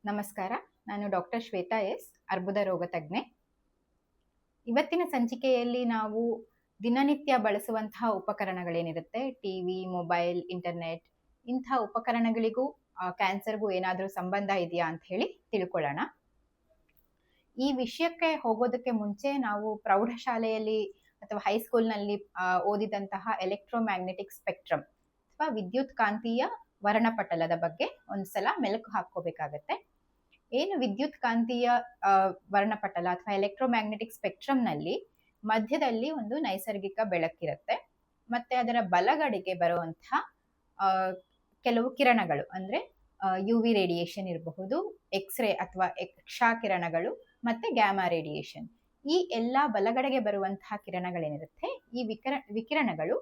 ನಮಸ್ಕಾರ. ನಾನು doctor Shweta S, ಅರ್ಬುದ ರೋಗ ತಜ್ಞೆ. ಇವತ್ತಿನ ಸಂಚಿಕೆಯಲ್ಲಿ ನಾವು ದಿನನಿತ್ಯ ಬಳಸುವಂತಹ ಉಪಕರಣಗಳೇನಿರುತ್ತೆ, ಟಿವಿ, ಮೊಬೈಲ್, ಇಂಟರ್ನೆಟ್, ಇಂಥ ಉಪಕರಣಗಳಿಗೂ ಕ್ಯಾನ್ಸರ್ಗೂ ಏನಾದರೂ ಸಂಬಂಧ ಇದೆಯಾ ಅಂತ ಹೇಳಿ ತಿಳ್ಕೊಳ್ಳೋಣ. ಈ ವಿಷಯಕ್ಕೆ ಹೋಗೋದಕ್ಕೆ ಮುಂಚೆ ನಾವು ಪ್ರೌಢಶಾಲೆಯಲ್ಲಿ ಅಥವಾ ಹೈಸ್ಕೂಲ್ನಲ್ಲಿ ಓದಿದಂತಹ ಎಲೆಕ್ಟ್ರೋಮ್ಯಾಗ್ನೆಟಿಕ್ ಸ್ಪೆಕ್ಟ್ರಮ್ ಅಥವಾ ವಿದ್ಯುತ್ ಕಾಂತೀಯ ವರ್ಣಪಟಲದ ಬಗ್ಗೆ ಒಂದ್ಸಲ ಮೆಲುಕು ಹಾಕೋಬೇಕಾಗತ್ತೆ. ಏನು ವಿದ್ಯುತ್ ಕಾಂತೀಯ ವರ್ಣಪಟಲ ಅಥವಾ ಎಲೆಕ್ಟ್ರೋಮ್ಯಾಗ್ನೆಟಿಕ್ ಸ್ಪೆಕ್ಟ್ರಮ್ನಲ್ಲಿ ಮಧ್ಯದಲ್ಲಿ ಒಂದು ನೈಸರ್ಗಿಕ ಬೆಳಕಿರುತ್ತೆ, ಮತ್ತೆ ಅದರ ಬಲಗಡೆಗೆ ಬರುವಂತಹ ಕೆಲವು ಕಿರಣಗಳು ಅಂದ್ರೆ UV ರೇಡಿಯೇಷನ್ ಇರಬಹುದು, ಎಕ್ಸ್ರೇ ಅಥವಾ ಕ್ಷ ಕಿರಣಗಳು, ಮತ್ತೆ ಗ್ಯಾಮಾ ರೇಡಿಯೇಷನ್. ಈ ಎಲ್ಲಾ ಬಲಗಡೆಗೆ ಬರುವಂತಹ ಕಿರಣಗಳೇನಿರುತ್ತೆ, ಈ ವಿಕಿರಣಗಳು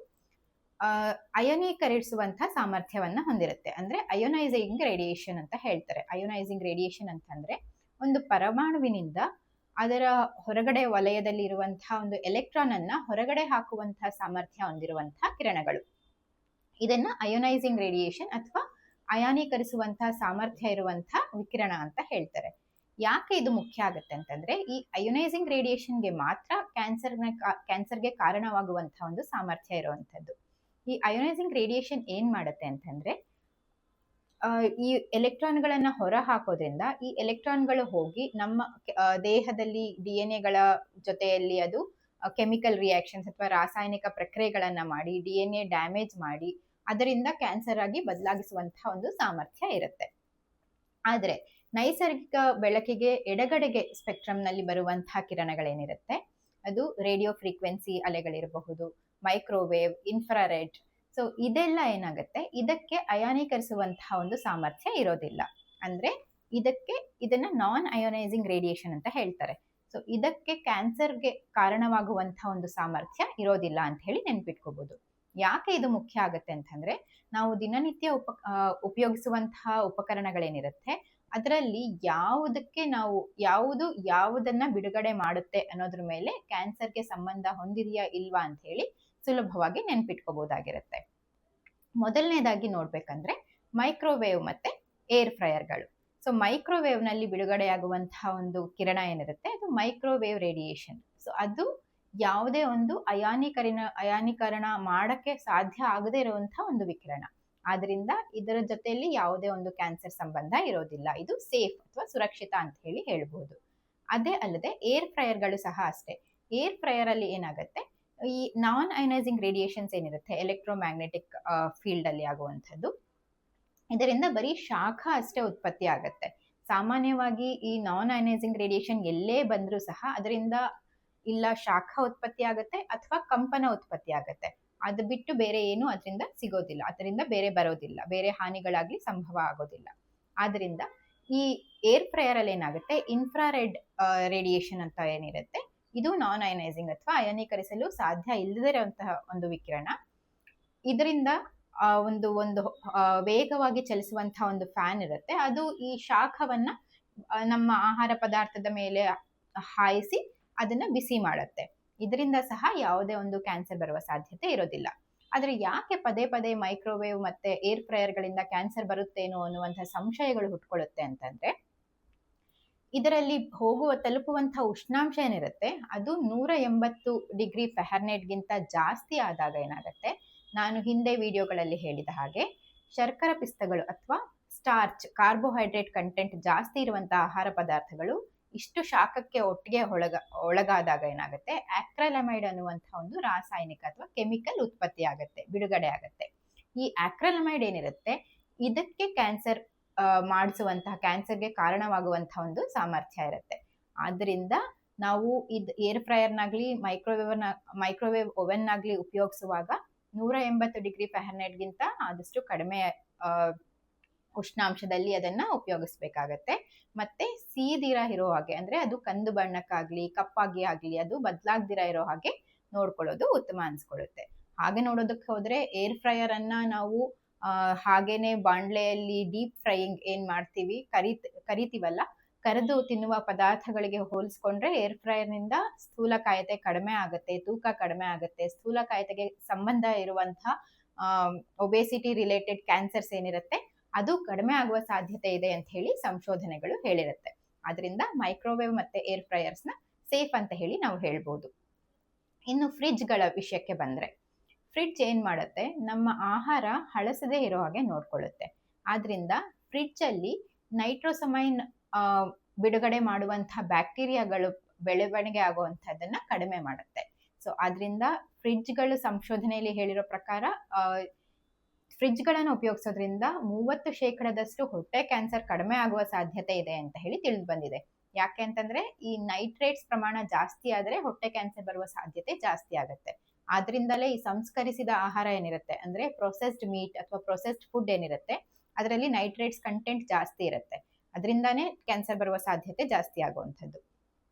ಅಯೋನೀಕರಿಸುವಂತಹ ಸಾಮರ್ಥ್ಯವನ್ನ ಹೊಂದಿರುತ್ತೆ. ಅಂದ್ರೆ ಅಯೋನೈಸಿಂಗ್ ರೇಡಿಯೇಷನ್ ಅಂತ ಹೇಳ್ತಾರೆ. ಅಯೋನೈಸಿಂಗ್ ರೇಡಿಯೇಷನ್ ಅಂತಂದ್ರೆ ಒಂದು ಪರಮಾಣುವಿನಿಂದ ಅದರ ಹೊರಗಡೆ ವಲಯದಲ್ಲಿ ಇರುವಂತಹ ಒಂದು ಎಲೆಕ್ಟ್ರಾನ್ ಅನ್ನ ಹೊರಗಡೆ ಹಾಕುವಂತಹ ಸಾಮರ್ಥ್ಯ ಹೊಂದಿರುವಂತಹ ಕಿರಣಗಳು. ಇದನ್ನ ಅಯೋನೈಸಿಂಗ್ ರೇಡಿಯೇಷನ್ ಅಥವಾ ಅಯಾನೀಕರಿಸುವಂತಹ ಸಾಮರ್ಥ್ಯ ಇರುವಂತಹ ವಿಕಿರಣ ಅಂತ ಹೇಳ್ತಾರೆ. ಯಾಕೆ ಇದು ಮುಖ್ಯ ಆಗುತ್ತೆ ಅಂತಂದ್ರೆ, ಈ ಅಯೋನೈಸಿಂಗ್ ರೇಡಿಯೇಷನ್ಗೆ ಮಾತ್ರ ಕ್ಯಾನ್ಸರ್ಗೆ ಕಾರಣವಾಗುವಂತಹ ಒಂದು ಸಾಮರ್ಥ್ಯ ಇರುವಂತದ್ದು. ಈ ಅಯೋನೈಸಿಂಗ್ ರೇಡಿಯೇಷನ್ ಏನ್ ಮಾಡುತ್ತೆ ಅಂತಂದ್ರೆ, ಈ ಎಲೆಕ್ಟ್ರಾನ್ಗಳನ್ನ ಹೊರ ಹಾಕೋದ್ರಿಂದ ಈ ಎಲೆಕ್ಟ್ರಾನ್ಗಳು ಹೋಗಿ ನಮ್ಮ ದೇಹದಲ್ಲಿ DNA ಜೊತೆಯಲ್ಲಿ ಅದು ಕೆಮಿಕಲ್ ರಿಯಾಕ್ಷನ್ಸ್ ಅಥವಾ ರಾಸಾಯನಿಕ ಪ್ರಕ್ರಿಯೆಗಳನ್ನ ಮಾಡಿ DNA ಡ್ಯಾಮೇಜ್ ಮಾಡಿ ಅದರಿಂದ ಕ್ಯಾನ್ಸರ್ ಆಗಿ ಬದಲಾಗಿಸುವಂತಹ ಒಂದು ಸಾಮರ್ಥ್ಯ ಇರುತ್ತೆ. ಆದ್ರೆ ನೈಸರ್ಗಿಕ ಬೆಳಕಿಗೆ ಎಡಗಡೆಗೆ ಸ್ಪೆಕ್ಟ್ರಮ್ನಲ್ಲಿ ಬರುವಂತಹ ಕಿರಣಗಳೇನಿರುತ್ತೆ, ಅದು ರೇಡಿಯೋ ಫ್ರೀಕ್ವೆನ್ಸಿ ಅಲೆಗಳಿರಬಹುದು, ಮೈಕ್ರೋವೇವ್, ಇನ್ಫ್ರಾರೆಡ್. ಸೊ ಇದೆಲ್ಲ ಏನಾಗುತ್ತೆ, ಇದಕ್ಕೆ ಅಯಾನೀಕರಿಸುವಂತಹ ಒಂದು ಸಾಮರ್ಥ್ಯ ಇರೋದಿಲ್ಲ. ಅಂದ್ರೆ ಇದನ್ನ ನಾನ್ ಅಯೋನೈಸಿಂಗ್ ರೇಡಿಯೇಷನ್ ಅಂತ ಹೇಳ್ತಾರೆ. ಸೊ ಇದಕ್ಕೆ ಕ್ಯಾನ್ಸರ್ಗೆ ಕಾರಣವಾಗುವಂತಹ ಒಂದು ಸಾಮರ್ಥ್ಯ ಇರೋದಿಲ್ಲ ಅಂತ ಹೇಳಿ ನೆನ್ಪಿಟ್ಕೋಬಹುದು. ಯಾಕೆ ಇದು ಮುಖ್ಯ ಆಗುತ್ತೆ ಅಂತಂದ್ರೆ, ನಾವು ದಿನನಿತ್ಯ ಉಪಯೋಗಿಸುವಂತಹ ಉಪಕರಣಗಳೇನಿರುತ್ತೆ ಅದರಲ್ಲಿ ಯಾವುದನ್ನ ಬಿಡುಗಡೆ ಮಾಡುತ್ತೆ ಅನ್ನೋದ್ರ ಮೇಲೆ ಕ್ಯಾನ್ಸರ್ಗೆ ಸಂಬಂಧ ಹೊಂದಿದೆಯಾ ಇಲ್ವಾ ಅಂತ ಹೇಳಿ ಸುಲಭವಾಗಿ ನೆನ್ಪಿಟ್ಕೋಬಹುದಾಗಿರುತ್ತೆ. ಮೊದಲನೇದಾಗಿ ನೋಡ್ಬೇಕಂದ್ರೆ ಮೈಕ್ರೋವೇವ್ ಮತ್ತೆ ಏರ್ ಫ್ರೈಯರ್ಗಳು. ಸೊ ಮೈಕ್ರೋವೇವ್ ನಲ್ಲಿ ಬಿಡುಗಡೆಯಾಗುವಂತಹ ಒಂದು ಕಿರಣ ಏನಿರುತ್ತೆ, ಅದು ಮೈಕ್ರೋವೇವ್ ರೇಡಿಯೇಷನ್. ಸೊ ಅದು ಯಾವುದೇ ಒಂದು ಅಯಾನೀಕರಣ ಮಾಡಕ್ಕೆ ಸಾಧ್ಯ ಆಗದೇ ಇರುವಂತಹ ಒಂದು ವಿಕಿರಣ. ಆದ್ರಿಂದ ಇದರ ಜೊತೆಯಲ್ಲಿ ಯಾವುದೇ ಒಂದು ಕ್ಯಾನ್ಸರ್ ಸಂಬಂಧ ಇರೋದಿಲ್ಲ. ಇದು ಸೇಫ್ ಅಥವಾ ಸುರಕ್ಷಿತ ಅಂತ ಹೇಳಿ ಹೇಳ್ಬಹುದು. ಅದೇ ಅಲ್ಲದೆ ಏರ್ ಫ್ರೈಯರ್ಗಳು ಸಹ ಅಷ್ಟೇ. ಏರ್ ಫ್ರೈಯರ್ ಅಲ್ಲಿ ಏನಾಗುತ್ತೆ, ಈ ನಾನ್ ಅಯೋನೈಸಿಂಗ್ ರೇಡಿಯೇಷನ್ಸ್ ಏನಿರುತ್ತೆ ಎಲೆಕ್ಟ್ರೋಮ್ಯಾಗ್ನೆಟಿಕ್ ಫೀಲ್ಡ್ ಅಲ್ಲಿ ಆಗುವಂಥದ್ದು, ಇದರಿಂದ ಬರೀ ಶಾಖ ಅಷ್ಟೇ ಉತ್ಪತ್ತಿ ಆಗತ್ತೆ. ಸಾಮಾನ್ಯವಾಗಿ ಈ ನಾನ್ ಅಯೋನೈಸಿಂಗ್ ರೇಡಿಯೇಷನ್ ಎಲ್ಲೇ ಬಂದ್ರೂ ಸಹ ಅದರಿಂದ ಇಲ್ಲ ಶಾಖ ಉತ್ಪತ್ತಿ ಆಗತ್ತೆ ಅಥವಾ ಕಂಪನ ಉತ್ಪತ್ತಿ ಆಗತ್ತೆ. ಅದು ಬಿಟ್ಟು ಬೇರೆ ಏನು ಅದರಿಂದ ಸಿಗೋದಿಲ್ಲ, ಅದರಿಂದ ಬೇರೆ ಬರೋದಿಲ್ಲ, ಬೇರೆ ಹಾನಿಗಳಾಗ್ಲಿ ಸಂಭವ ಆಗೋದಿಲ್ಲ. ಆದ್ರಿಂದ ಈ ಏರ್ ಫ್ರೈಯರ್ ಅಲ್ಲಿ ಏನಾಗುತ್ತೆ, ಇನ್ಫ್ರಾರೆಡ್ ರೇಡಿಯೇಷನ್ ಅಂತ ಏನಿರುತ್ತೆ, ಇದು ನಾನ್ ಅಯೋನೈಸಿಂಗ್ ಅಥವಾ ಅಯಾನೀಕರಿಸಲು ಸಾಧ್ಯ ಇಲ್ಲದೇ ಇರುವಂತಹ ಒಂದು ವಿಕಿರಣ. ಇದರಿಂದ ಒಂದು ವೇಗವಾಗಿ ಚಲಿಸುವಂತಹ ಒಂದು ಫ್ಯಾನ್ ಇರುತ್ತೆ, ಅದು ಈ ಶಾಖವನ್ನ ನಮ್ಮ ಆಹಾರ ಪದಾರ್ಥದ ಮೇಲೆ ಹಾಯಿಸಿ ಅದನ್ನ ಬಿಸಿ ಮಾಡುತ್ತೆ. ಇದರಿಂದ ಸಹ ಯಾವುದೇ ಒಂದು ಕ್ಯಾನ್ಸರ್ ಬರುವ ಸಾಧ್ಯತೆ ಇರೋದಿಲ್ಲ. ಆದ್ರೆ ಯಾಕೆ ಪದೇ ಪದೇ ಮೈಕ್ರೋವೇವ್ ಮತ್ತೆ ಏರ್ ಫ್ರೈಯರ್ ಗಳಿಂದ ಕ್ಯಾನ್ಸರ್ ಬರುತ್ತೇನೋ ಅನ್ನುವಂತಹ ಸಂಶಯಗಳು ಹುಟ್ಕೊಳ್ಳುತ್ತೆ ಅಂತಂದ್ರೆ, ಇದರಲ್ಲಿ ತಲುಪುವಂತಹ ಉಷ್ಣಾಂಶ ಏನಿರುತ್ತೆ ಅದು 180 ಡಿಗ್ರಿ ಫೆಹರ್ನೈಟ್ಗಿಂತ ಜಾಸ್ತಿ ಆದಾಗ ಏನಾಗುತ್ತೆ, ನಾನು ಹಿಂದೆ ವಿಡಿಯೋಗಳಲ್ಲಿ ಹೇಳಿದ ಹಾಗೆ ಶರ್ಕರ ಪಿಷ್ಟಗಳು ಅಥವಾ ಸ್ಟಾರ್ಚ್, ಕಾರ್ಬೋಹೈಡ್ರೇಟ್ ಕಂಟೆಂಟ್ ಜಾಸ್ತಿ ಇರುವಂತಹ ಆಹಾರ ಪದಾರ್ಥಗಳು ಇಷ್ಟು ಶಾಖಕ್ಕೆ ಒಟ್ಟಿಗೆ ಒಳಗಾದಾಗ ಏನಾಗುತ್ತೆ, ಆಕ್ರೈಲಮೈಡ್ ಅನ್ನುವಂತಹ ಒಂದು ರಾಸಾಯನಿಕ ಅಥವಾ ಕೆಮಿಕಲ್ ಉತ್ಪತ್ತಿ ಆಗತ್ತೆ, ಬಿಡುಗಡೆ ಆಗತ್ತೆ. ಈ ಆಕ್ರೈಲಮೈಡ್ ಏನಿರುತ್ತೆ ಇದಕ್ಕೆ ಕ್ಯಾನ್ಸರ್ಗೆ ಕಾರಣವಾಗುವಂತಹ ಒಂದು ಸಾಮರ್ಥ್ಯ ಇರುತ್ತೆ. ಆದ್ರಿಂದ ನಾವು ಏರ್ ಫ್ರೈಯರ್ನಾಗ್ಲಿ ಮೈಕ್ರೋವೇವ್ ಓವೆನ್ನಾಗ್ಲಿ ಉಪಯೋಗಿಸುವಾಗ 180 ಡಿಗ್ರಿ ಫೆಹರ್ನೈಟ್ಗಿಂತ ಆದಷ್ಟು ಕಡಿಮೆ ಉಷ್ಣಾಂಶದಲ್ಲಿ ಅದನ್ನ ಉಪಯೋಗಿಸ್ಬೇಕಾಗತ್ತೆ. ಮತ್ತೆ ಸೀದಿರ ಇರೋ ಹಾಗೆ, ಅಂದ್ರೆ ಅದು ಕಂದು ಬಣ್ಣಕ್ಕಾಗ್ಲಿ ಕಪ್ಪಾಗಿ ಆಗ್ಲಿ ಅದು ಬದಲಾಗ್ದಿರ ಇರೋ ಹಾಗೆ ನೋಡ್ಕೊಳ್ಳೋದು ಉತ್ತಮ ಅನ್ಸ್ಕೊಳ್ಳುತ್ತೆ. ಹಾಗೆ ನೋಡೋದಕ್ಕೆ ಹೋದ್ರೆ ಏರ್ ಫ್ರೈಯರ್ ಅನ್ನ ನಾವು ಹಾಗೇನೆ ಬಾಂಡ್ಲೆಯಲ್ಲಿ ಡೀಪ್ ಫ್ರೈಯಿಂಗ್ ಏನ್ ಮಾಡ್ತೀವಿ, ಕರಿತೀವಲ್ಲ, ಕರೆದು ತಿನ್ನುವ ಪದಾರ್ಥಗಳಿಗೆ ಹೋಲಿಸ್ಕೊಂಡ್ರೆ ಏರ್ ಫ್ರೈಯರ್ ನಿಂದ ಸ್ಥೂಲಕಾಯತೆ ಕಡಿಮೆ ಆಗುತ್ತೆ, ತೂಕ ಕಡಿಮೆ ಆಗುತ್ತೆ. ಸ್ಥೂಲಕಾಯತೆಗೆ ಸಂಬಂಧ ಇರುವಂತಹ ಒಬೇಸಿಟಿ ರಿಲೇಟೆಡ್ ಕ್ಯಾನ್ಸರ್ಸ್ ಏನಿರುತ್ತೆ ಅದು ಕಡಿಮೆ ಆಗುವ ಸಾಧ್ಯತೆ ಇದೆ ಅಂತ ಹೇಳಿ ಸಂಶೋಧನೆಗಳು ಹೇಳಿರುತ್ತೆ. ಆದ್ರಿಂದ ಮೈಕ್ರೋವೇವ್ ಮತ್ತೆ ಏರ್ ಫ್ರೈಯರ್ಸ್ನ ಸೇಫ್ ಅಂತ ಹೇಳಿ ನಾವು ಹೇಳ್ಬೋದು. ಇನ್ನು ಫ್ರಿಡ್ಜ್ಗಳ ವಿಷಯಕ್ಕೆ ಬಂದ್ರೆ, ಫ್ರಿಡ್ಜ್ ಏನ್ ಮಾಡುತ್ತೆ, ನಮ್ಮ ಆಹಾರ ಹಳಸದೇ ಇರೋ ಹಾಗೆ ನೋಡ್ಕೊಳ್ಳುತ್ತೆ. ಆದ್ರಿಂದ ಫ್ರಿಡ್ಜ್ ಅಲ್ಲಿ ನೈಟ್ರೋಸಮೈನ್ ಬಿಡುಗಡೆ ಮಾಡುವಂತಹ ಬ್ಯಾಕ್ಟೀರಿಯಾಗಳು ಬೆಳವಣಿಗೆ ಆಗುವಂತಹದನ್ನ ಕಡಿಮೆ ಮಾಡುತ್ತೆ. ಸೊ ಆದ್ರಿಂದ ಫ್ರಿಡ್ಜ್ಗಳು ಸಂಶೋಧನೆಯಲ್ಲಿ ಹೇಳಿರೋ ಪ್ರಕಾರ ಫ್ರಿಡ್ಜ್ಗಳನ್ನು ಉಪಯೋಗಿಸೋದ್ರಿಂದ 30% ಹೊಟ್ಟೆ ಕ್ಯಾನ್ಸರ್ ಕಡಿಮೆ ಆಗುವ ಸಾಧ್ಯತೆ ಇದೆ ಅಂತ ಹೇಳಿ ತಿಳಿದು ಬಂದಿದೆ. ಯಾಕೆ ಅಂತಂದ್ರೆ ಈ ನೈಟ್ರೇಟ್ಸ್ ಪ್ರಮಾಣ ಜಾಸ್ತಿ ಆದ್ರೆ ಹೊಟ್ಟೆ ಕ್ಯಾನ್ಸರ್ ಬರುವ ಸಾಧ್ಯತೆ ಜಾಸ್ತಿ ಆಗುತ್ತೆ. ಆದ್ರಿಂದಲೇ ಈ ಸಂಸ್ಕರಿಸಿದ ಆಹಾರ ಏನಿರುತ್ತೆ, ಅಂದ್ರೆ ಪ್ರೊಸೆಸ್ಡ್ ಮೀಟ್ ಅಥವಾ ಪ್ರೊಸೆಸ್ಡ್ ಫುಡ್ ಏನಿರುತ್ತೆ, ಅದರಲ್ಲಿ ನೈಟ್ರೇಟ್ಸ್ ಕಂಟೆಂಟ್ ಜಾಸ್ತಿ ಇರುತ್ತೆ. ಅದರಿಂದಾನೇ ಕ್ಯಾನ್ಸರ್ ಬರುವ ಸಾಧ್ಯತೆ ಜಾಸ್ತಿ ಆಗುವಂಥದ್ದು.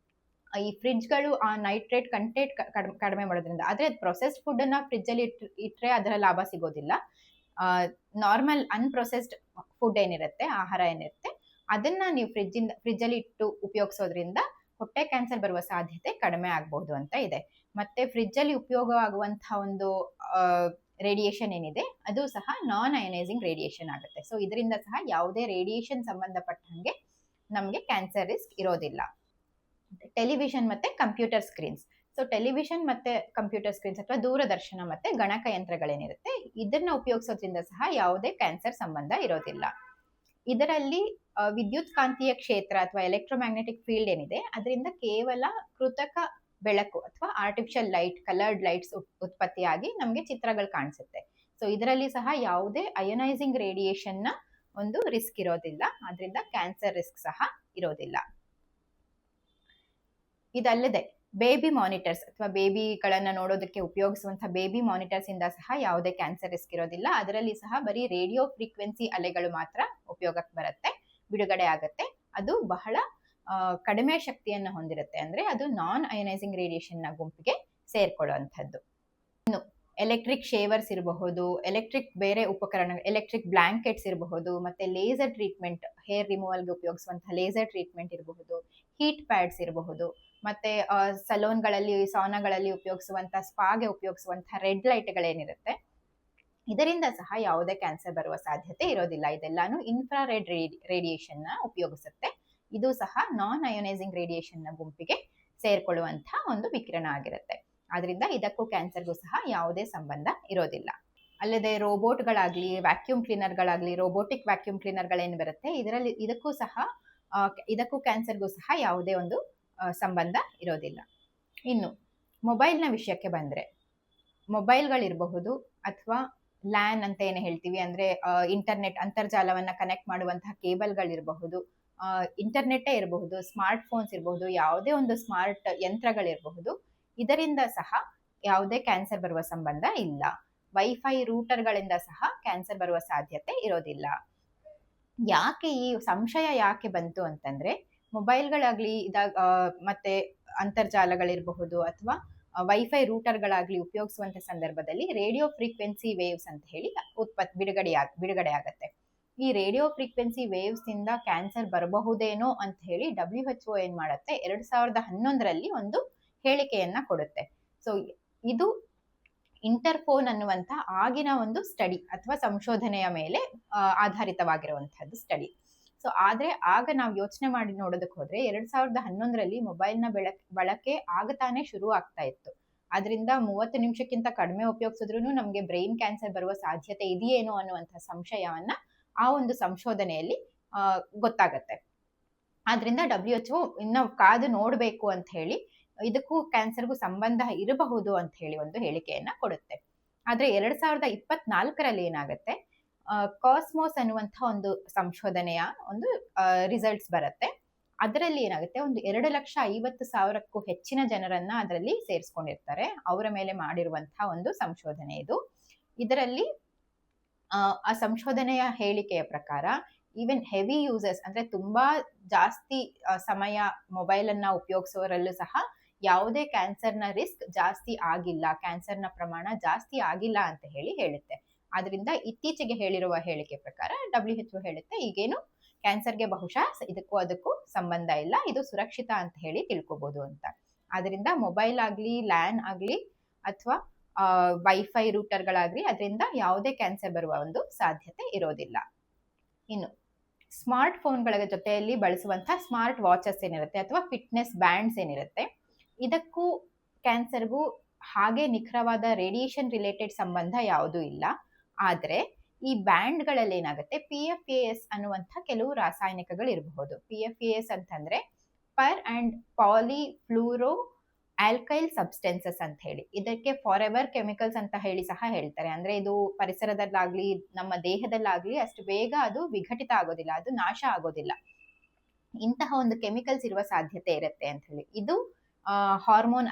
ಈ ಫ್ರಿಡ್ಜ್ಗಳು ಆ ನೈಟ್ರೇಟ್ ಕಂಟೆಂಟ್ ಕಡಿಮೆ ಮಾಡೋದ್ರಿಂದ, ಆದ್ರೆ ಪ್ರೊಸೆಸ್ಡ್ ಫುಡ್ ಅನ್ನ ಫ್ರಿಡ್ಜ್ ಅಲ್ಲಿ ಇಟ್ರೆ ಅದರ ಲಾಭ ಸಿಗೋದಿಲ್ಲ. ನಾರ್ಮಲ್ ಅನ್ಪ್ರೊಸೆಸ್ಡ್ ಫುಡ್ ಏನಿರುತ್ತೆ, ಆಹಾರ ಏನಿರುತ್ತೆ, ಅದನ್ನ ನೀವು ಫ್ರಿಡ್ಜ್ ಅಲ್ಲಿ ಇಟ್ಟು ಉಪಯೋಗಿಸೋದ್ರಿಂದ ಹೊಟ್ಟೆ ಕ್ಯಾನ್ಸರ್ ಬರುವ ಸಾಧ್ಯತೆ ಕಡಿಮೆ ಆಗಬಹುದು ಅಂತ ಇದೆ. ಮತ್ತೆ ಫ್ರಿಡ್ಜ್ ಅಲ್ಲಿ ಉಪಯೋಗ ಆಗುವಂತಹ ಒಂದು ರೇಡಿಯೇಷನ್ ಏನಿದೆ, ಅದು ಸಹ ನಾನ್ ಅಯನೈಸಿಂಗ್ ರೇಡಿಯೇಷನ್ ಆಗುತ್ತೆ. ಸೊ ಇದರಿಂದ ಸಹ ಯಾವುದೇ ರೇಡಿಯೇಷನ್ ಸಂಬಂಧಪಟ್ಟಂಗೆ ನಮಗೆ ಕ್ಯಾನ್ಸರ್ ರಿಸ್ಕ್ ಇರೋದಿಲ್ಲ. ಟೆಲಿವಿಷನ್ ಮತ್ತೆ ಕಂಪ್ಯೂಟರ್ ಸ್ಕ್ರೀನ್ಸ್. ಸೊ ಟೆಲಿವಿಷನ್ ಮತ್ತೆ ಕಂಪ್ಯೂಟರ್ ಸ್ಕ್ರೀನ್ಸ್ ಅಥವಾ ದೂರದರ್ಶನ ಮತ್ತೆ ಗಣಕಯಂತ್ರಗಳೇನಿರುತ್ತೆ, ಇದನ್ನ ಉಪಯೋಗಿಸೋದ್ರಿಂದ ಸಹ ಯಾವುದೇ ಕ್ಯಾನ್ಸರ್ ಸಂಬಂಧ ಇರೋದಿಲ್ಲ. ಇದರಲ್ಲಿ ವಿದ್ಯುತ್ ಕಾಂತೀಯ ಕ್ಷೇತ್ರ ಅಥವಾ ಎಲೆಕ್ಟ್ರೋಮ್ಯಾಗ್ನೆಟಿಕ್ ಫೀಲ್ಡ್ ಏನಿದೆ, ಅದರಿಂದ ಕೇವಲ ಕೃತಕ ಬೆಳಕು ಅಥವಾ ಆರ್ಟಿಫಿಷಿಯಲ್ ಲೈಟ್, ಕಲರ್ಡ್ ಲೈಟ್ಸ್ ಉತ್ಪತ್ತಿಯಾಗಿ ನಮಗೆ ಚಿತ್ರಗಳು ಕಾಣಿಸುತ್ತೆ. ಸೊ ಇದರಲ್ಲಿ ಸಹ ಯಾವುದೇ ಅಯನೈಸಿಂಗ್ ರೇಡಿಯೇಷನ್ ನ ಒಂದು ರಿಸ್ಕ್ ಇರೋದಿಲ್ಲ. ಆದ್ರಿಂದ ಕ್ಯಾನ್ಸರ್ ರಿಸ್ಕ್ ಸಹ ಇರೋದಿಲ್ಲ. ಇದಲ್ಲದೆ ಬೇಬಿ ಮಾನಿಟರ್ಸ್ ಅಥವಾ ಬೇಬಿಗಳನ್ನ ನೋಡೋದಕ್ಕೆ ಉಪಯೋಗಿಸುವಂತಹ ಬೇಬಿ ಮಾನಿಟರ್ಸ್ ಇಂದ ಸಹ ಯಾವುದೇ ಕ್ಯಾನ್ಸರ್ ರಿಸ್ಕ್ ಇರೋದಿಲ್ಲ. ಅದರಲ್ಲಿ ಸಹ ಬರೀ ರೇಡಿಯೋ ಫ್ರೀಕ್ವೆನ್ಸಿ ಅಲೆಗಳು ಮಾತ್ರ ಉಪಯೋಗಕ್ಕೆ ಬರುತ್ತೆ, ಬಿಡುಗಡೆ ಆಗುತ್ತೆ. ಅದು ಬಹಳ ಕಡಿಮೆ ಶಕ್ತಿಯನ್ನು ಹೊಂದಿರುತ್ತೆ, ಅಂದ್ರೆ ಅದು ನಾನ್ ಅಯನೈಸಿಂಗ್ ರೇಡಿಯೇಷನ್ ನ ಗುಂಪಿಗೆ ಸೇರ್ಕೊಳ್ಳುವಂಥದ್ದು. ಇನ್ನು ಎಲೆಕ್ಟ್ರಿಕ್ ಶೇವರ್ಸ್ ಇರಬಹುದು, ಎಲೆಕ್ಟ್ರಿಕ್ ಬೇರೆ ಉಪಕರಣ, ಎಲೆಕ್ಟ್ರಿಕ್ ಬ್ಲಾಂಕೆಟ್ಸ್ ಇರಬಹುದು, ಮತ್ತೆ ಲೇಸರ್ ಟ್ರೀಟ್ಮೆಂಟ್, ಹೇರ್ ರಿಮೂವಲ್ಗೆ ಉಪಯೋಗಿಸುವಂತಹ ಲೇಸರ್ ಟ್ರೀಟ್ಮೆಂಟ್ ಇರಬಹುದು, ಹೀಟ್ ಪ್ಯಾಡ್ಸ್ ಇರಬಹುದು, ಮತ್ತೆ ಸಲೂನ್ಗಳಲ್ಲಿ, ಸಾನಾಗಳಲ್ಲಿ ಉಪಯೋಗಿಸುವಂತಹ, ಸ್ಪಾಗೆ ಉಪಯೋಗಿಸುವಂತಹ ರೆಡ್ ಲೈಟ್ಗಳೇನಿರುತ್ತೆ, ಇದರಿಂದ ಸಹ ಯಾವುದೇ ಕ್ಯಾನ್ಸರ್ ಬರುವ ಸಾಧ್ಯತೆ ಇರೋದಿಲ್ಲ. ಇದೆಲ್ಲಾನು ಇನ್ಫ್ರಾರೆಡ್ ರೇಡಿಯೇಷನ್ ನ ಉಪಯೋಗಿಸುತ್ತೆ. ಇದು ಸಹ ನಾನ್ ಅಯೋನೈಸಿಂಗ್ ರೇಡಿಯೇಷನ್ ನ ಗುಂಪಿಗೆ ಸೇರ್ಕೊಳ್ಳುವಂತಹ ಒಂದು ವಿಕಿರಣ ಆಗಿರುತ್ತೆ. ಆದ್ರಿಂದ ಇದಕ್ಕೂ ಕ್ಯಾನ್ಸರ್ಗೂ ಸಹ ಯಾವುದೇ ಸಂಬಂಧ ಇರೋದಿಲ್ಲ. ಅಲ್ಲದೆ ರೋಬೋಟ್ಗಳಾಗ್ಲಿ, ವ್ಯಾಕ್ಯೂಮ್ ಕ್ಲೀನರ್ಗಳಾಗ್ಲಿ, ರೋಬೋಟಿಕ್ ವ್ಯಾಕ್ಯೂಮ್ ಕ್ಲೀನರ್ಗಳೇನು ಬರುತ್ತೆ, ಇದಕ್ಕೂ ಕ್ಯಾನ್ಸರ್ಗೂ ಸಹ ಯಾವುದೇ ಒಂದು ಸಂಬಂಧ ಇರೋದಿಲ್ಲ. ಇನ್ನು ಮೊಬೈಲ್ನ ವಿಷಯಕ್ಕೆ ಬಂದ್ರೆ, ಮೊಬೈಲ್ಗಳಿರಬಹುದು ಅಥವಾ ಲ್ಯಾನ್ ಅಂತ ಏನು ಹೇಳ್ತೀವಿ, ಅಂದ್ರೆ ಇಂಟರ್ನೆಟ್, ಅಂತರ್ಜಾಲವನ್ನ ಕನೆಕ್ಟ್ ಮಾಡುವಂತಹ ಕೇಬಲ್ಗಳಿರಬಹುದು, ಇಂಟರ್ನೆಟ್ಟೇ ಇರಬಹುದು, ಸ್ಮಾರ್ಟ್ ಫೋನ್ಸ್ ಇರಬಹುದು, ಯಾವುದೇ ಒಂದು ಸ್ಮಾರ್ಟ್ ಯಂತ್ರಗಳಿರಬಹುದು, ಇದರಿಂದ ಸಹ ಯಾವುದೇ ಕ್ಯಾನ್ಸರ್ ಬರುವ ಸಂಬಂಧ ಇಲ್ಲ. ವೈಫೈ ರೂಟರ್ಗಳಿಂದ ಸಹ ಕ್ಯಾನ್ಸರ್ ಬರುವ ಸಾಧ್ಯತೆ ಇರೋದಿಲ್ಲ. ಯಾಕೆ ಈ ಸಂಶಯ ಯಾಕೆ ಬಂತು ಅಂತಂದ್ರೆ, ಮೊಬೈಲ್ಗಳಾಗ್ಲಿ ಮತ್ತೆ ಅಂತರ್ಜಾಲಗಳಿರಬಹುದು ಅಥವಾ ವೈಫೈ ರೂಟರ್ಗಳಾಗ್ಲಿ ಉಪಯೋಗಿಸುವಂತ ಸಂದರ್ಭದಲ್ಲಿ ರೇಡಿಯೋ ಫ್ರೀಕ್ವೆನ್ಸಿ ವೇವ್ಸ್ ಅಂತ ಹೇಳಿ ಬಿಡುಗಡೆ ಆಗತ್ತೆ. ಈ ರೇಡಿಯೋ ಫ್ರೀಕ್ವೆನ್ಸಿ ವೇವ್ಸ್ ಇಂದ ಕ್ಯಾನ್ಸರ್ ಬರಬಹುದೇನೋ ಅಂತ ಹೇಳಿ WHO ಏನ್ ಮಾಡುತ್ತೆ, 2011ರಲ್ಲಿ ಒಂದು ಹೇಳಿಕೆಯನ್ನ ಕೊಡುತ್ತೆ. ಸೊ ಇದು ಇಂಟರ್ಫೋನ್ ಅನ್ನುವಂತ ಆಗಿನ ಒಂದು ಸ್ಟಡಿ ಅಥವಾ ಸಂಶೋಧನೆಯ ಮೇಲೆ ಆಧಾರಿತವಾಗಿರುವಂತಹದ್ದು ಸ್ಟಡಿ. ಸೊ ಆದ್ರೆ ಆಗ ನಾವು ಯೋಚನೆ ಮಾಡಿ ನೋಡೋದಕ್ಕೆ ಹೋದ್ರೆ 2011ರಲ್ಲಿ ಮೊಬೈಲ್ನ ಬಳಕೆ ಆಗತಾನೆ ಶುರು ಆಗ್ತಾ ಇತ್ತು. ಅದರಿಂದ 30 ನಿಮಿಷಕ್ಕಿಂತ ಕಡಿಮೆ ಉಪಯೋಗಿಸಿದ್ರು ನಮ್ಗೆ ಬ್ರೈನ್ ಕ್ಯಾನ್ಸರ್ ಬರುವ ಸಾಧ್ಯತೆ ಇದೆಯೇನೋ ಅನ್ನುವಂಥ ಸಂಶಯವನ್ನ ಆ ಒಂದು ಸಂಶೋಧನೆಯಲ್ಲಿ ಗೊತ್ತಾಗತ್ತೆ. ಆದ್ರಿಂದ WHO ಇನ್ನ ಕಾದು ನೋಡ್ಬೇಕು ಅಂತ ಹೇಳಿ, ಇದಕ್ಕೂ ಕ್ಯಾನ್ಸರ್ಗೂ ಸಂಬಂಧ ಇರಬಹುದು ಅಂತ ಹೇಳಿ ಒಂದು ಹೇಳಿಕೆಯನ್ನ ಕೊಡುತ್ತೆ. ಆದ್ರೆ 2024ರಲ್ಲಿ ಏನಾಗುತ್ತೆ, ಕಾಸ್ಮೋಸ್ ಅನ್ನುವಂಥ ಒಂದು ಸಂಶೋಧನೆಯ ಒಂದು ರಿಸಲ್ಟ್ಸ್ ಬರುತ್ತೆ. ಅದರಲ್ಲಿ ಏನಾಗುತ್ತೆ, ಒಂದು 2,50,000ಕ್ಕೂ ಹೆಚ್ಚಿನ ಜನರನ್ನ ಅದರಲ್ಲಿ ಸೇರಿಸ್ಕೊಂಡಿರ್ತಾರೆ. ಅವರ ಮೇಲೆ ಮಾಡಿರುವಂತಹ ಒಂದು ಸಂಶೋಧನೆ ಇದು. ಇದರಲ್ಲಿ ಆ ಸಂಶೋಧನೆಯ ಹೇಳಿಕೆಯ ಪ್ರಕಾರ ಈವನ್ ಹೆವಿ ಯೂಸರ್ಸ್, ಅಂದ್ರೆ ತುಂಬಾ ಜಾಸ್ತಿ ಸಮಯ ಮೊಬೈಲ್ ಅನ್ನ ಉಪಯೋಗಿಸೋರಲ್ಲೂ ಸಹ ಯಾವುದೇ ಕ್ಯಾನ್ಸರ್ನ ರಿಸ್ಕ್ ಜಾಸ್ತಿ ಆಗಿಲ್ಲ, ಕ್ಯಾನ್ಸರ್ನ ಪ್ರಮಾಣ ಜಾಸ್ತಿ ಆಗಿಲ್ಲ ಅಂತ ಹೇಳುತ್ತೆ. ಆದ್ರಿಂದ ಇತ್ತೀಚೆಗೆ ಹೇಳಿರುವ ಹೇಳಿಕೆ ಪ್ರಕಾರ WHO ಹೇಳುತ್ತೆ, ಈಗೇನು ಕ್ಯಾನ್ಸರ್ಗೆ ಬಹುಶಃ ಅದಕ್ಕೂ ಸಂಬಂಧ ಇಲ್ಲ, ಇದು ಸುರಕ್ಷಿತ ಅಂತ ಹೇಳಿ ತಿಳ್ಕೊಬಹುದು ಅಂತ. ಆದ್ರಿಂದ ಮೊಬೈಲ್ ಆಗ್ಲಿ, ಲ್ಯಾನ್ ಆಗ್ಲಿ ಅಥವಾ ವೈಫೈ ರೂಟರ್ಗಳಾಗ್ಲಿ, ಅದರಿಂದ ಯಾವುದೇ ಕ್ಯಾನ್ಸರ್ ಬರುವ ಒಂದು ಸಾಧ್ಯತೆ ಇರೋದಿಲ್ಲ. ಇನ್ನು ಸ್ಮಾರ್ಟ್ ಫೋನ್ಗಳ ಜೊತೆಯಲ್ಲಿ ಬಳಸುವಂತಹ ಸ್ಮಾರ್ಟ್ ವಾಚಸ್ ಏನಿರುತ್ತೆ ಅಥವಾ ಫಿಟ್ನೆಸ್ ಬ್ಯಾಂಡ್ಸ್ ಏನಿರುತ್ತೆ, ಇದಕ್ಕೂ ಕ್ಯಾನ್ಸರ್ಗೂ ಹಾಗೆ ನಿಖರವಾದ ರೇಡಿಯೇಷನ್ ರಿಲೇಟೆಡ್ ಸಂಬಂಧ ಯಾವುದೂ ಇಲ್ಲ. ಆದರೆ ಈ ಬ್ಯಾಂಡ್ಗಳಲ್ಲಿ ಏನಾಗುತ್ತೆ, PFAS ಅನ್ನುವಂಥ ಕೆಲವು ರಾಸಾಯನಿಕಗಳು ಇರಬಹುದು. PFAS ಅಂತಂದ್ರೆ ಪರ್ ಅಂಡ್ ಪಾಲಿಫ್ಲೂರೋ ಆಲ್ಕೈಲ್ ಸಬ್ಸ್ಟೆನ್ಸಸ್ ಅಂತ ಹೇಳಿ, ಇದಕ್ಕೆ ಫಾರ್ ಎವರ್ ಕೆಮಿಕಲ್ಸ್ ಅಂತ ಹೇಳಿ ಸಹ ಹೇಳ್ತಾರೆ. ಅಂದ್ರೆ ಇದು ಪರಿಸರದಲ್ಲಾಗ್ಲಿ ನಮ್ಮ ದೇಹದಲ್ಲಾಗ್ಲಿ ಅಷ್ಟು ಬೇಗ ಅದು ವಿಘಟಿತ ಆಗೋದಿಲ್ಲ, ಅದು ನಾಶ ಆಗೋದಿಲ್ಲ. ಇಂತಹ ಒಂದು ಕೆಮಿಕಲ್ಸ್ ಇರುವ ಸಾಧ್ಯತೆ ಇರುತ್ತೆ ಅಂತ ಹೇಳಿ. ಇದು ಹಾರ್ಮೋನ್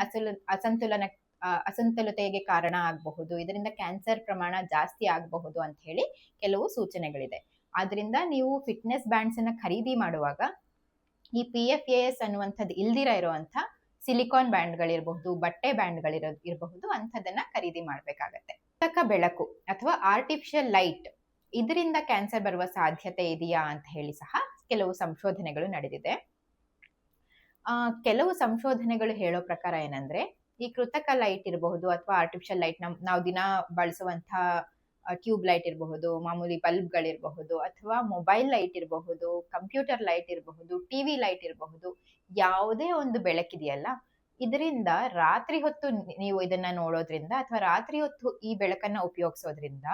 ಅಸಂತುಲತೆಗೆ ಕಾರಣ ಆಗಬಹುದು, ಇದರಿಂದ ಕ್ಯಾನ್ಸರ್ ಪ್ರಮಾಣ ಜಾಸ್ತಿ ಆಗಬಹುದು ಅಂತ ಹೇಳಿ ಕೆಲವು ಸೂಚನೆಗಳಿದೆ. ಆದ್ರಿಂದ ನೀವು ಫಿಟ್ನೆಸ್ ಬ್ಯಾಂಡ್ಸ್ ಅನ್ನ ಖರೀದಿ ಮಾಡುವಾಗ ಈ PFAS ಅನ್ನುವಂಥದ್ದು ಇಲ್ದಿರ ಇರುವಂತ ಸಿಲಿಕಾನ್ ಬ್ಯಾಂಡ್ಗಳಿರಬಹುದು, ಬಟ್ಟೆ ಬ್ಯಾಂಡ್ಗಳಿರಬಹುದು, ಅಂಥದನ್ನ ಖರೀದಿ ಮಾಡ್ಬೇಕಾಗತ್ತೆ. ಕೃತಕ ಬೆಳಕು ಅಥವಾ ಆರ್ಟಿಫಿಷಿಯಲ್ ಲೈಟ್, ಇದರಿಂದ ಕ್ಯಾನ್ಸರ್ ಬರುವ ಸಾಧ್ಯತೆ ಇದೆಯಾ ಅಂತ ಹೇಳಿ ಸಹ ಕೆಲವು ಸಂಶೋಧನೆಗಳು ನಡೆದಿದೆ. ಕೆಲವು ಸಂಶೋಧನೆಗಳು ಹೇಳೋ ಪ್ರಕಾರ ಏನಂದ್ರೆ, ಈ ಕೃತಕ ಲೈಟ್ ಇರಬಹುದು ಅಥವಾ ಆರ್ಟಿಫಿಷಿಯಲ್ ಲೈಟ್, ನಾವು ದಿನ ಬಳಸುವಂತಹ ಟ್ಯೂಬ್ ಲೈಟ್ ಇರಬಹುದು, ಮಾಮೂಲಿ ಬಲ್ಬ್ಗಳಿರಬಹುದು, ಅಥವಾ ಮೊಬೈಲ್ ಲೈಟ್ ಇರಬಹುದು, ಕಂಪ್ಯೂಟರ್ ಲೈಟ್ ಇರಬಹುದು, ಟಿವಿ ಲೈಟ್ ಇರಬಹುದು, ಯಾವುದೇ ಒಂದು ಬೆಳಕಿದೆಯಲ್ಲ, ಇದರಿಂದ ರಾತ್ರಿ ಹೊತ್ತು ನೀವು ಇದನ್ನ ನೋಡೋದ್ರಿಂದ ಅಥವಾ ರಾತ್ರಿ ಹೊತ್ತು ಈ ಬೆಳಕನ್ನ ಉಪಯೋಗಿಸೋದ್ರಿಂದ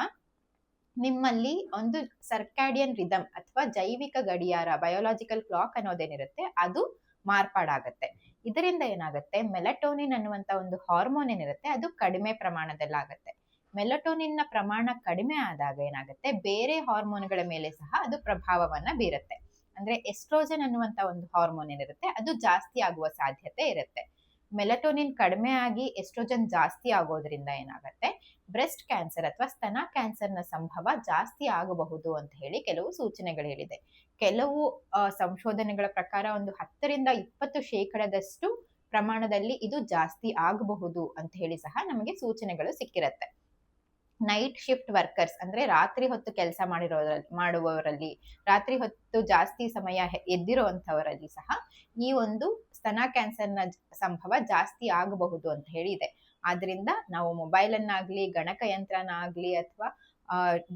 ನಿಮ್ಮಲ್ಲಿ ಒಂದು ಸರ್ಕ್ಯಾಡಿಯನ್ ರಿದಮ್ ಅಥವಾ ಜೈವಿಕ ಗಡಿಯಾರ, ಬಯೋಲಾಜಿಕಲ್ ಕ್ಲಾಕ್ ಅನ್ನೋದೇನಿರುತ್ತೆ ಅದು ಮಾರ್ಪಾಡಾಗತ್ತೆ. ಇದರಿಂದ ಏನಾಗುತ್ತೆ, ಮೆಲಟೋನಿನ್ ಅನ್ನುವಂತ ಒಂದು ಹಾರ್ಮೋನ್ ಏನಿರುತ್ತೆ ಅದು ಕಡಿಮೆ ಪ್ರಮಾಣದಲ್ಲಾಗತ್ತೆ. ಮೆಲಟೋನಿನ್ ನ ಪ್ರಮಾಣ ಕಡಿಮೆ ಆದಾಗ ಏನಾಗುತ್ತೆ, ಬೇರೆ ಹಾರ್ಮೋನ್ಗಳ ಮೇಲೆ ಸಹ ಅದು ಪ್ರಭಾವವನ್ನ ಬೀರುತ್ತೆ. ಅಂದ್ರೆ ಎಸ್ಟ್ರೋಜನ್ ಅನ್ನುವಂತ ಒಂದು ಹಾರ್ಮೋನ್ ಏನಿರುತ್ತೆ ಅದು ಜಾಸ್ತಿ ಆಗುವ ಸಾಧ್ಯತೆ ಇರುತ್ತೆ. ಮೆಲಟೋನಿನ್ ಕಡಿಮೆ ಆಗಿ ಎಸ್ಟ್ರೋಜನ್ ಜಾಸ್ತಿ ಆಗೋದ್ರಿಂದ ಏನಾಗುತ್ತೆ, ಬ್ರೆಸ್ಟ್ ಕ್ಯಾನ್ಸರ್ ಅಥವಾ ಸ್ತನ ಕ್ಯಾನ್ಸರ್ನ ಸಂಭವ ಜಾಸ್ತಿ ಆಗಬಹುದು ಅಂತ ಹೇಳಿ ಕೆಲವು ಸೂಚನೆಗಳು ಹೇಳಿದೆ. ಕೆಲವು ಸಂಶೋಧನೆಗಳ ಪ್ರಕಾರ ಒಂದು 10-20% ಪ್ರಮಾಣದಲ್ಲಿ ಇದು ಜಾಸ್ತಿ ಆಗಬಹುದು ಅಂತ ಹೇಳಿ ಸಹ ನಮಗೆ ಸೂಚನೆಗಳು ಸಿಕ್ಕಿರತ್ತೆ. ನೈಟ್ ಶಿಫ್ಟ್ ವರ್ಕರ್ಸ್ ಅಂದ್ರೆ ರಾತ್ರಿ ಹೊತ್ತು ಕೆಲಸ ಮಾಡುವವರಲ್ಲಿ, ರಾತ್ರಿ ಹೊತ್ತು ಜಾಸ್ತಿ ಸಮಯ ಎದ್ದಿರುವಂತವರಲ್ಲಿ ಸಹ ಈ ಒಂದು ಸ್ತನ ಕ್ಯಾನ್ಸರ್ನ ಸಂಭವ ಜಾಸ್ತಿ ಆಗಬಹುದು ಅಂತ ಹೇಳಿದೆ. ಆದ್ರಿಂದ ನಾವು ಮೊಬೈಲ್ ಅನ್ನಾಗ್ಲಿ, ಗಣಕಯಂತ್ರನ ಆಗ್ಲಿ, ಅಥವಾ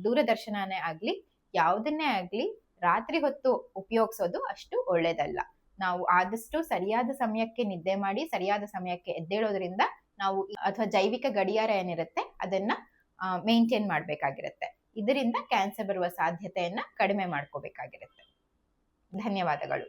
ದೂರದರ್ಶನನೇ ಆಗ್ಲಿ, ಯಾವುದನ್ನೇ ಆಗ್ಲಿ ರಾತ್ರಿ ಹೊತ್ತು ಉಪಯೋಗಿಸೋದು ಅಷ್ಟು ಒಳ್ಳೇದಲ್ಲ. ನಾವು ಆದಷ್ಟು ಸರಿಯಾದ ಸಮಯಕ್ಕೆ ನಿದ್ದೆ ಮಾಡಿ ಸರಿಯಾದ ಸಮಯಕ್ಕೆ ಎದ್ದೇಳೋದ್ರಿಂದ ನಾವು ಅಥವಾ ಜೈವಿಕ ಗಡಿಯಾರ ಏನಿರುತ್ತೆ ಅದನ್ನ ಮೇಂಟೈನ್ ಮಾಡಬೇಕಾಗಿರುತ್ತೆ. ಇದರಿಂದ ಕ್ಯಾನ್ಸರ್ ಬರುವ ಸಾಧ್ಯತೆಯನ್ನ ಕಡಿಮೆ ಮಾಡ್ಕೋಬೇಕಾಗಿರುತ್ತೆ. ಧನ್ಯವಾದಗಳು.